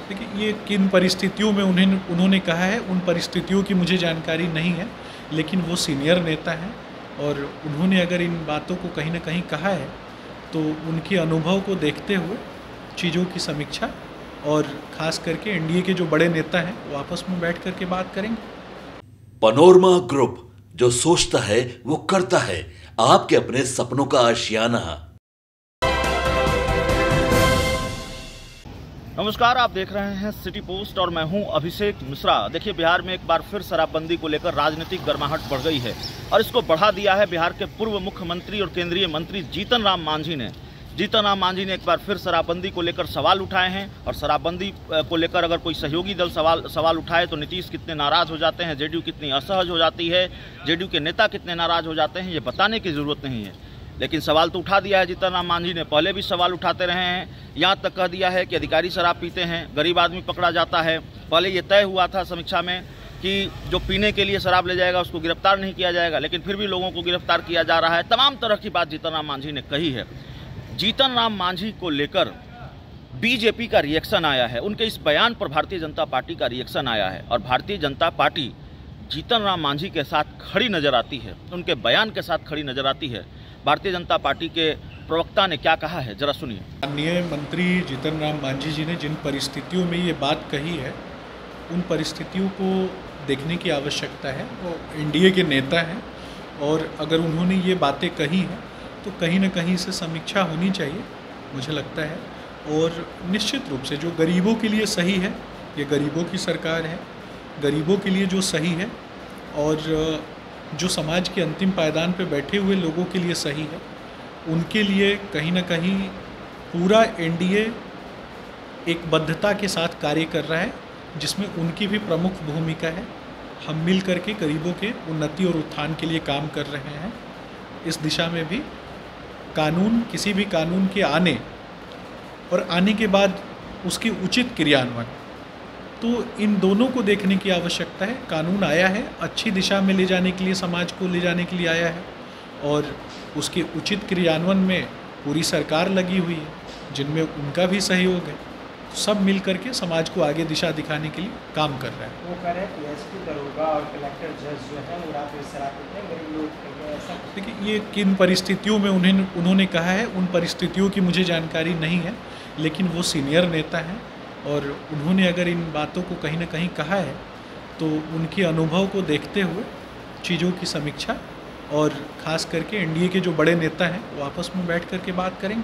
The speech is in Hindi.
देखिए, ये किन परिस्थितियों में उन्होंने कहा है, उन परिस्थितियों की मुझे जानकारी नहीं है, लेकिन वो सीनियर नेता हैं और उन्होंने अगर इन बातों को कहीं ना कहीं कहा है तो उनके अनुभव को देखते हुए चीज़ों की समीक्षा और ख़ास करके एनडीए के जो बड़े नेता हैं वो आपस में बैठ करके बात करेंगे। पनोरमा ग्रुप, जो सोचता है वो करता है। आपके अपने सपनों का आशियाना। नमस्कार, आप देख रहे हैं सिटी पोस्ट और मैं हूं अभिषेक मिश्रा। देखिए, बिहार में एक बार फिर शराबबंदी को लेकर राजनीतिक गर्माहट बढ़ गई है और इसको बढ़ा दिया है बिहार के पूर्व मुख्यमंत्री और केंद्रीय मंत्री जीतन राम मांझी ने। जीतन राम मांझी ने एक बार फिर शराबबंदी को लेकर सवाल उठाए हैं और शराबबंदी को लेकर अगर कोई सहयोगी दल सवाल उठाए तो नीतीश कितने नाराज हो जाते हैं, जेडीयू कितनी असहज हो जाती है, जेडीयू के नेता कितने नाराज हो जाते हैं, ये बताने की जरूरत नहीं है। लेकिन सवाल तो उठा दिया है जीतन राम मांझी ने। पहले भी सवाल उठाते रहे हैं, यहाँ तक कह दिया है कि अधिकारी शराब पीते हैं, गरीब आदमी पकड़ा जाता है। पहले ये तय हुआ था समीक्षा में कि जो पीने के लिए शराब ले जाएगा उसको गिरफ्तार नहीं किया जाएगा, लेकिन फिर भी लोगों को गिरफ्तार किया जा रहा है। तमाम तरह की बात जीतन राम मांझी ने कही है। जीतन राम मांझी को लेकर बीजेपी का रिएक्शन आया है, उनके इस बयान पर भारतीय जनता पार्टी का रिएक्शन आया है और भारतीय जनता पार्टी जीतन राम मांझी के साथ खड़ी नजर आती है, उनके बयान के साथ खड़ी नजर आती है। भारतीय जनता पार्टी के प्रवक्ता ने क्या कहा है, जरा सुनिए। माननीय मंत्री जीतन राम मांझी जी ने जिन परिस्थितियों में ये बात कही है, उन परिस्थितियों को देखने की आवश्यकता है। वो एनडीए के नेता हैं और अगर उन्होंने ये बातें कही हैं तो कहीं ना कहीं से समीक्षा होनी चाहिए, मुझे लगता है। और निश्चित रूप से जो गरीबों के लिए सही है, ये गरीबों की सरकार है, गरीबों के लिए जो सही है और जो समाज के अंतिम पायदान पे बैठे हुए लोगों के लिए सही है, उनके लिए कहीं ना कहीं पूरा एनडीए एक बद्धता के साथ कार्य कर रहा है, जिसमें उनकी भी प्रमुख भूमिका है। हम मिल करके गरीबों के उन्नति और उत्थान के लिए काम कर रहे हैं। इस दिशा में भी कानून, किसी भी कानून के आने और आने के बाद उसकी उचित क्रियान्वयन, तो इन दोनों को देखने की आवश्यकता है। कानून आया है अच्छी दिशा में ले जाने के लिए, समाज को ले जाने के लिए आया है और उसके उचित क्रियान्वयन में पूरी सरकार लगी हुई है, जिनमें उनका भी सहयोग है। सब मिल करके समाज को आगे दिशा दिखाने के लिए काम कर रहा है। वो कह रहे हैं कि एसपी दरोगा और कलेक्टर जज जो है वो रात में शराब पीते हैं, गरीब लोग पीते हैं, ऐसा। देखिए, ये किन परिस्थितियों में उन्होंने कहा है, उन परिस्थितियों की मुझे जानकारी नहीं है, लेकिन वो सीनियर नेता हैं और उन्होंने अगर इन बातों को कहीं ना कहीं कहा है तो उनके अनुभव को देखते हुए चीज़ों की समीक्षा और ख़ास करके एनडीए के जो बड़े नेता हैं वो आपस में बैठ करके बात करेंगे।